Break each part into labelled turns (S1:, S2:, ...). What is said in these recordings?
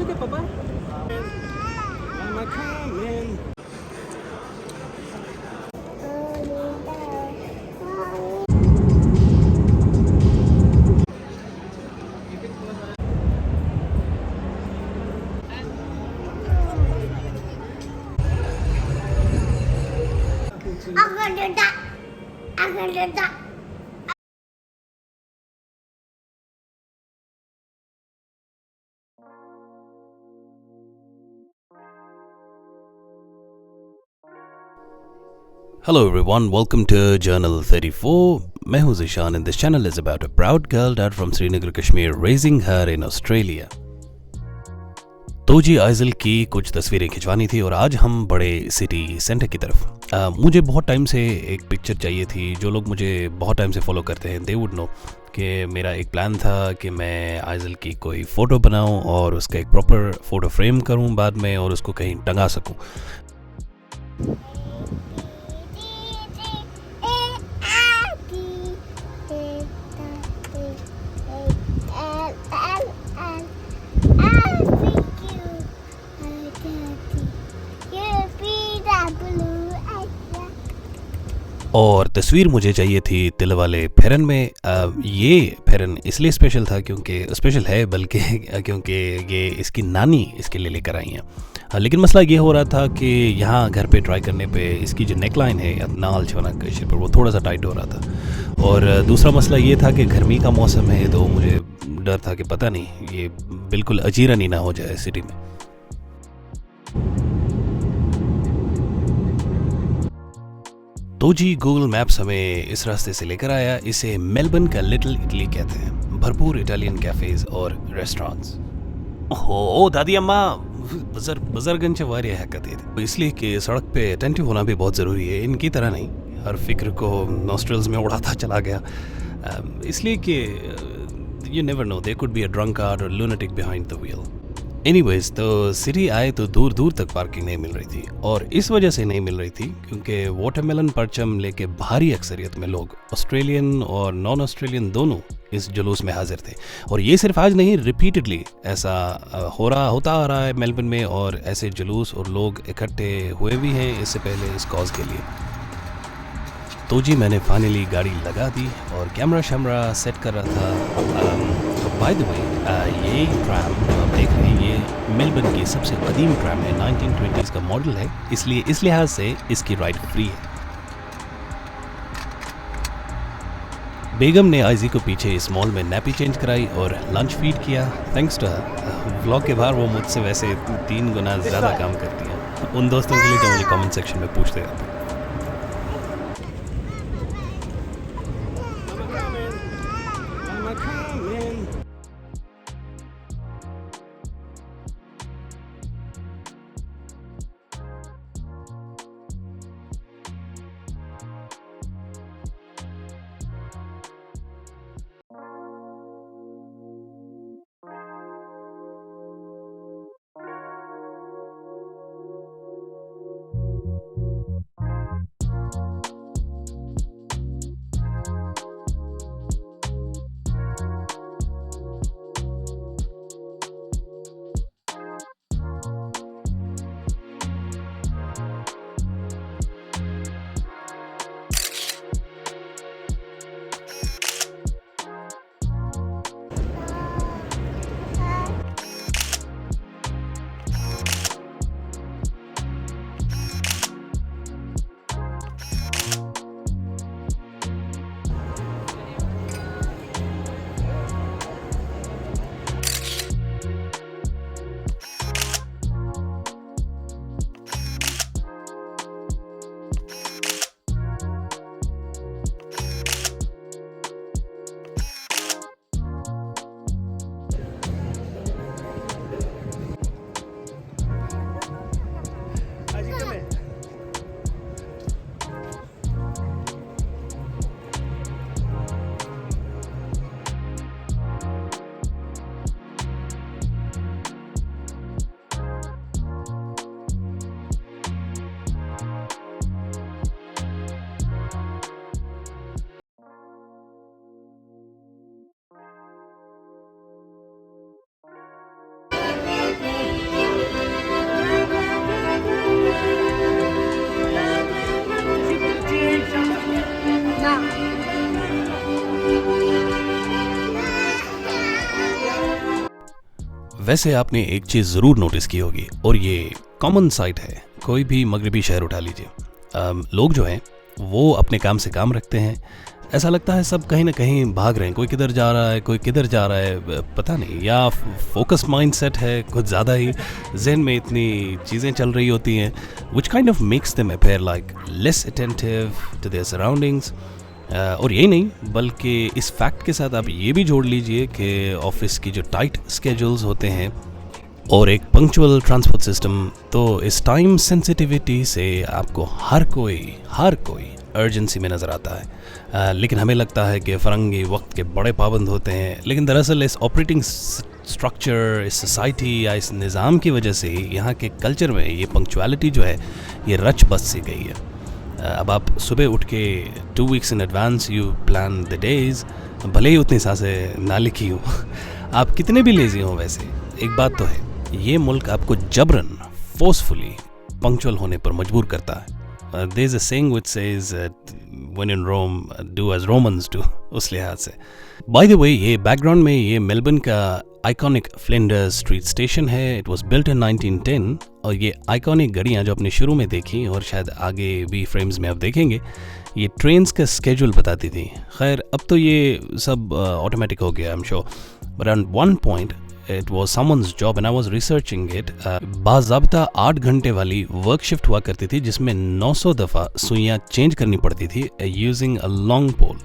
S1: look at Papa. Mama coming.
S2: I'm gonna do that. I'm gonna do that.
S3: Hello everyone, welcome to Journal 34. मैं हूं Zeeshan and this channel is about a proud girl dad from Srinagar, Kashmir raising her in Australia. तो जी आइजल की कुछ तस्वीरें खिंचवानी थी और आज हम बड़े सिटी सेंटर की तरफ। मुझे बहुत टाइम से एक पिक्चर चाहिए थी। जो लोग मुझे बहुत टाइम से फॉलो करते हैं दे वुड नो कि मेरा एक प्लान था कि मैं आइजल की कोई फ़ोटो बनाऊं और उसका एक प्रॉपर फ़ोटो फ्रेम करूं बाद में और उसको कहीं टंगा सकूं। और तस्वीर मुझे चाहिए थी तिल वाले फेरन में। ये फेरन इसलिए स्पेशल था क्योंकि स्पेशल है बल्कि क्योंकि ये इसकी नानी इसके लिए लेकर आई हैं। लेकिन मसला ये हो रहा था कि यहाँ घर पे ट्राई करने पे इसकी जो नेक लाइन है नाल छवना कशे पर वो थोड़ा सा टाइट हो रहा था। और दूसरा मसला ये था कि गर्मी का मौसम है तो मुझे डर था कि पता नहीं ये बिल्कुल अजीरन ही ना हो जाए सिटी में। तो जी गूगल मैप्स हमें इस रास्ते से लेकर आया। इसे मेलबर्न का लिटिल इटली कहते हैं। भरपूर इटालियन कैफ़ेज़ और रेस्टोरेंट्स। हो दादी अम्मा बुजुर्गन से वारिया हरकत है इसलिए कि सड़क पे अटेंटिव होना भी बहुत ज़रूरी है। इनकी तरह नहीं हर फिक्र को नॉस्ट्रल्स में उड़ाता चला गया। इसलिए कि you never know they could be a drunkard और lunatic behind the wheel. Anyways तो सिटी आए तो दूर दूर तक पार्किंग नहीं मिल रही थी और इस वजह से नहीं मिल रही थी क्योंकि वाटरमेलन परचम लेके भारी अक्सरियत में लोग ऑस्ट्रेलियन और नॉन ऑस्ट्रेलियन दोनों इस जुलूस में हाजिर थे। और ये सिर्फ आज नहीं रिपीटेडली ऐसा होता आ रहा है मेलबर्न में और ऐसे जुलूस और लोग इकट्ठे हुए भी हैं इससे पहले इस कॉज के लिए। तो जी मैंने फाइनली गाड़ी लगा दी और कैमरा शैमरा सेट कर रहा था। बाय द वे ये ट्रैम जो आप देख रहे हैं ये मेलबर्न की सबसे कदीम ट्रैम है। 1920s का मॉडल है इसलिए इस लिहाज से इसकी राइड फ्री है। बेगम ने आइजी को इस मॉल में नैपी चेंज कराई और लंच फीड किया। थैंक्स टू हर व्लॉग के बाहर वो मुझसे वैसे 3 गुना ज़्यादा काम करती है। उन दोस्तों के लिए जो मुझे कमेंट सेक्शन में पूछते रहते हैं।
S1: Mama coming.
S3: वैसे आपने एक चीज़ ज़रूर नोटिस की होगी और ये कॉमन साइट है, कोई भी मगरबी शहर उठा लीजिए, लोग जो हैं वो अपने काम से काम रखते हैं। ऐसा लगता है सब कहीं ना कहीं भाग रहे हैं, कोई किधर जा रहा है, कोई किधर जा रहा है, पता नहीं, या फोकस माइंडसेट है कुछ ज़्यादा ही, जहन में इतनी चीज़ें चल रही होती हैं which kind of makes them appear like less attentive to their surroundings. और यही नहीं बल्कि इस फैक्ट के साथ आप ये भी जोड़ लीजिए कि ऑफिस की जो टाइट स्केड्यूल्स होते हैं और एक पंक्चुअल ट्रांसपोर्ट सिस्टम, तो इस टाइम सेंसिटिविटी से आपको हर कोई अर्जेंसी में नज़र आता है। लेकिन हमें लगता है कि फ़रंगी वक्त के बड़े पाबंद होते हैं, लेकिन दरअसल इस ऑपरेटिंग स्ट्रक्चर, इस सोसाइटी या इस निज़ाम की वजह से ही यहाँ के कल्चर में ये पंक्चुअलिटी जो है ये रच बस सी गई है। अब आप सुबह उठ के 2 weeks in advance you plan the days, भले ही उतनी सांसें ना लिखी हो, आप कितने भी लेजी हों, वैसे एक बात तो है, ये मुल्क आपको जबरन फोर्सफुली पंक्चुअल होने पर मजबूर करता है। There is a saying which says when in Rome do as Romans do, उस लिहाज से। बाय द वे, ये बैकग्राउंड में ये मेलबर्न का आइकॉनिक फ्लिंडर्स स्ट्रीट स्टेशन है। इट वाज बिल्ट इन 1910 और ये आइकॉनिक गाड़ियाँ जो अपने शुरू में देखी और शायद आगे भी फ्रेम्स में आप देखेंगे, ये ट्रेन्स का स्केड्यूल बताती थी। खैर अब तो ये सब ऑटोमेटिक हो गया, I am sure, but at one point it was someone's job and I was researching it. बाज़ाब्ता 8 घंटे वाली वर्क शिफ्ट हुआ करती थी जिसमें 900 दफ़ा सुइयाँ चेंज करनी पड़ती थी यूजिंग अ लॉन्ग पोल।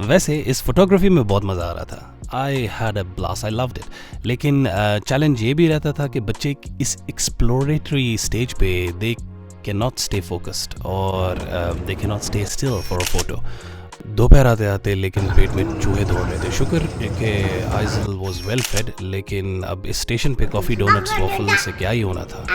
S3: वैसे इस फोटोग्राफी में बहुत मज़ा आ रहा था, I had a blast, I loved it. लेकिन चैलेंज ये भी रहता था कि बच्चे इस एक्सप्लोरेटरी स्टेज पे they can not stay focused और they can not stay still for a photo. दोपहर आते आते लेकिन पेट में चूहे दौड़ रहे थे। शुक्र कि आइजल वॉज वेल फेड, लेकिन अब इस स्टेशन पे कॉफ़ी, डोनट्स, वॉफल से क्या ही होना था।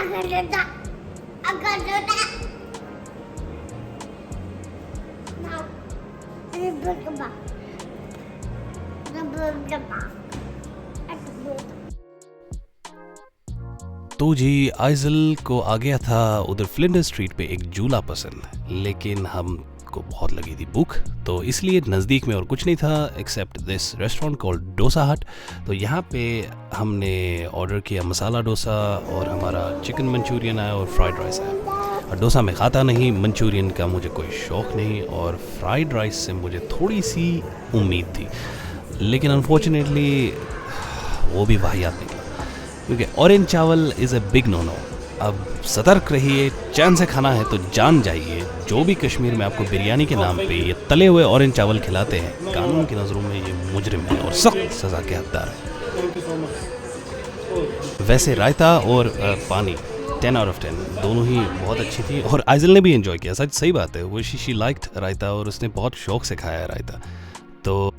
S3: तो जी आइजल को आ गया था उधर फ्लिंडर स्ट्रीट पे एक झूला पसंद, लेकिन हम को बहुत लगी थी भूख, तो इसलिए नज़दीक में और कुछ नहीं था except this restaurant called Dosa hut. तो यहाँ पे हमने ऑर्डर किया मसाला डोसा और हमारा चिकन मंचूरियन आया और फ्राइड राइस आया। और डोसा मैं खाता नहीं, मंचूरियन का मुझे कोई शौक़ नहीं और फ्राइड राइस से मुझे थोड़ी सी उम्मीद थी, लेकिन अनफॉर्चुनेटली वो भी वाहियात निकला, क्योंकि orange chawal is a big no no. अब सतर्क रहिए, चैन से खाना है तो जान जाइए, जो भी कश्मीर में आपको बिरयानी के नाम पे ये तले हुए ऑरेंज चावल खिलाते हैं, कानून की नज़रों में ये मुजरिम है और सख्त सज़ा के हकदार है। वैसे रायता और पानी 10 out of 10 दोनों ही बहुत अच्छी थी और आइजल ने भी एंजॉय किया, सही बात है, वो शी लाइक्ड रायता और उसने बहुत शौक से खाया है रायता। तो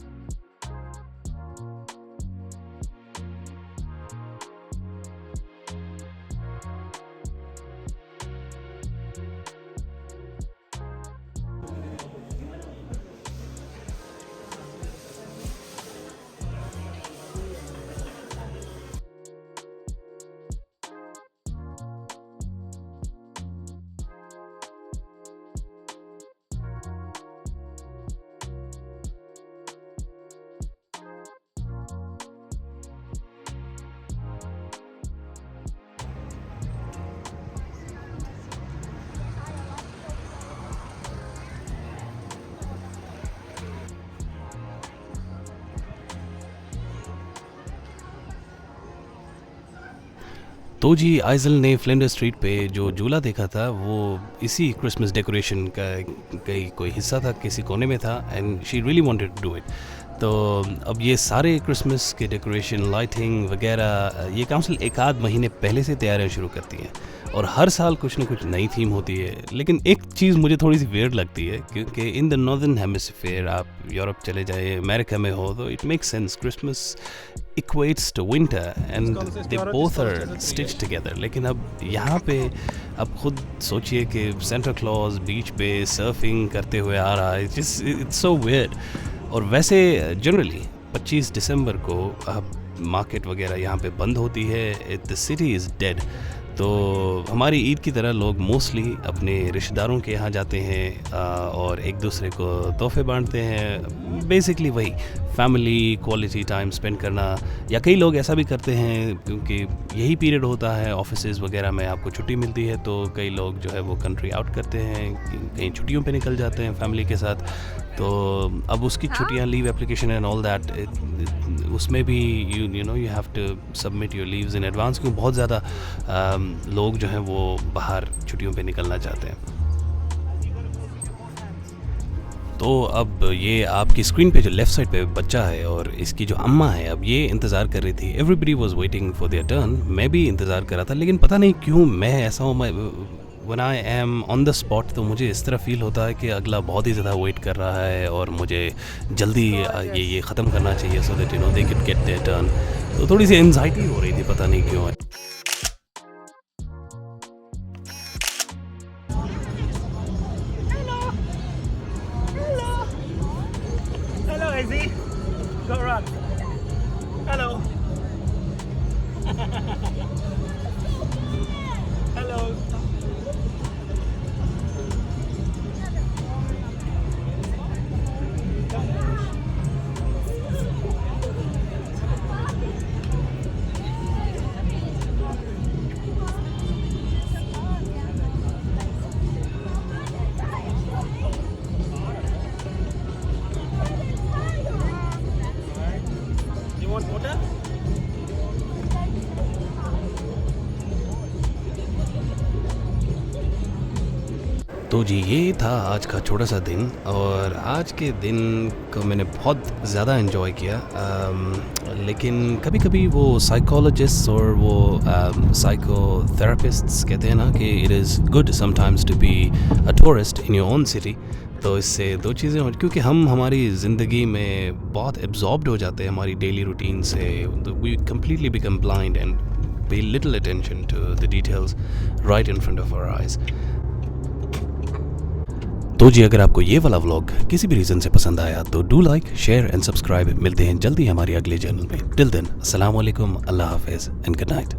S3: तो जी आइजल ने फ्लिंडर स्ट्रीट पे जो झूला देखा था वो इसी क्रिसमस डेकोरेशन का कोई हिस्सा था, किसी कोने में था, and she really wanted to do it. तो अब ये सारे क्रिसमस के डेकोरेशन, लाइटिंग वगैरह ये काउंसिल एक आध महीने पहले से तैयारियां शुरू करती हैं और हर साल कुछ ना कुछ नई थीम होती है। लेकिन एक चीज़ मुझे थोड़ी सी वियर्ड लगती है, क्योंकि इन द नॉर्दर्न हेमिस्फीयर, आप यूरोप चले जाए, अमेरिका में हो, तो it makes sense, Christmas equates to winter and they both are stitch together. लेकिन अब यहाँ पे अब खुद सोचिए कि सेंटा क्लॉज बीच पे सर्फिंग करते हुए आ रहा है, इट्स सो वियर्ड। और वैसे जनरली 25 दिसंबर को अब मार्केट वगैरह यहाँ पे बंद होती है, द सिटी इज़ डेड। तो हमारी ईद की तरह लोग मोस्टली अपने रिश्तेदारों के यहाँ जाते हैं और एक दूसरे को तोहफे बांटते हैं। बेसिकली वही फैमिली क्वालिटी टाइम स्पेंड करना, या कई लोग ऐसा भी करते हैं क्योंकि यही पीरियड होता है ऑफिसेज़ वगैरह में आपको छुट्टी मिलती है, तो कई लोग जो है वो कंट्री आउट करते हैं, कहीं छुट्टियों पे निकल जाते हैं फैमिली के साथ। तो अब उसकी छुट्टियां, leave application and all that, उसमें भी you know you have to submit your leaves in advance, क्योंकि बहुत ज़्यादा लोग जो हैं वो बाहर छुट्टियों पे निकलना चाहते हैं। तो अब ये आपकी स्क्रीन पे जो लेफ़्ट साइड पे बच्चा है और इसकी जो अम्मा है, अब ये इंतज़ार कर रही थी। Everybody was waiting for their turn, मैं भी इंतज़ार कर रहा था, लेकिन पता नहीं क्यों मैं ऐसा हूँ, when I am on the spot तो मुझे इस तरह फील होता है कि अगला बहुत ही ज़्यादा वेट कर रहा है और मुझे जल्दी ये ख़त्म करना चाहिए so that you know they can get there turn. तो थोड़ी सी एंजाइटी हो रही थी, पता नहीं क्यों।
S1: Hello, Izzy. Go run. Hello. Hello. You want water?
S3: तो जी ये था आज का छोटा सा दिन, और आज के दिन को मैंने बहुत ज़्यादा एंजॉय किया। लेकिन कभी कभी वो साइकोलॉजिस्ट्स और वो साइकोथेरेपिस्ट्स कहते हैं ना कि it is good sometimes to be a tourist in your own city. तो इससे दो चीज़ें हो, क्योंकि हम हमारी ज़िंदगी में बहुत एब्जॉर्ब्ड हो जाते हैं हमारी डेली रूटीन से। We completely become blind and pay little attention to the details right in front of our eyes. तो जी अगर आपको ये वाला व्लॉग किसी भी रीज़न से पसंद आया तो do like, share and subscribe. मिलते हैं जल्दी हमारी अगले चैनल में। टिल देन अस्सलाम वालेकुम, अल्लाह हाफिज़ एंड गुड नाइट।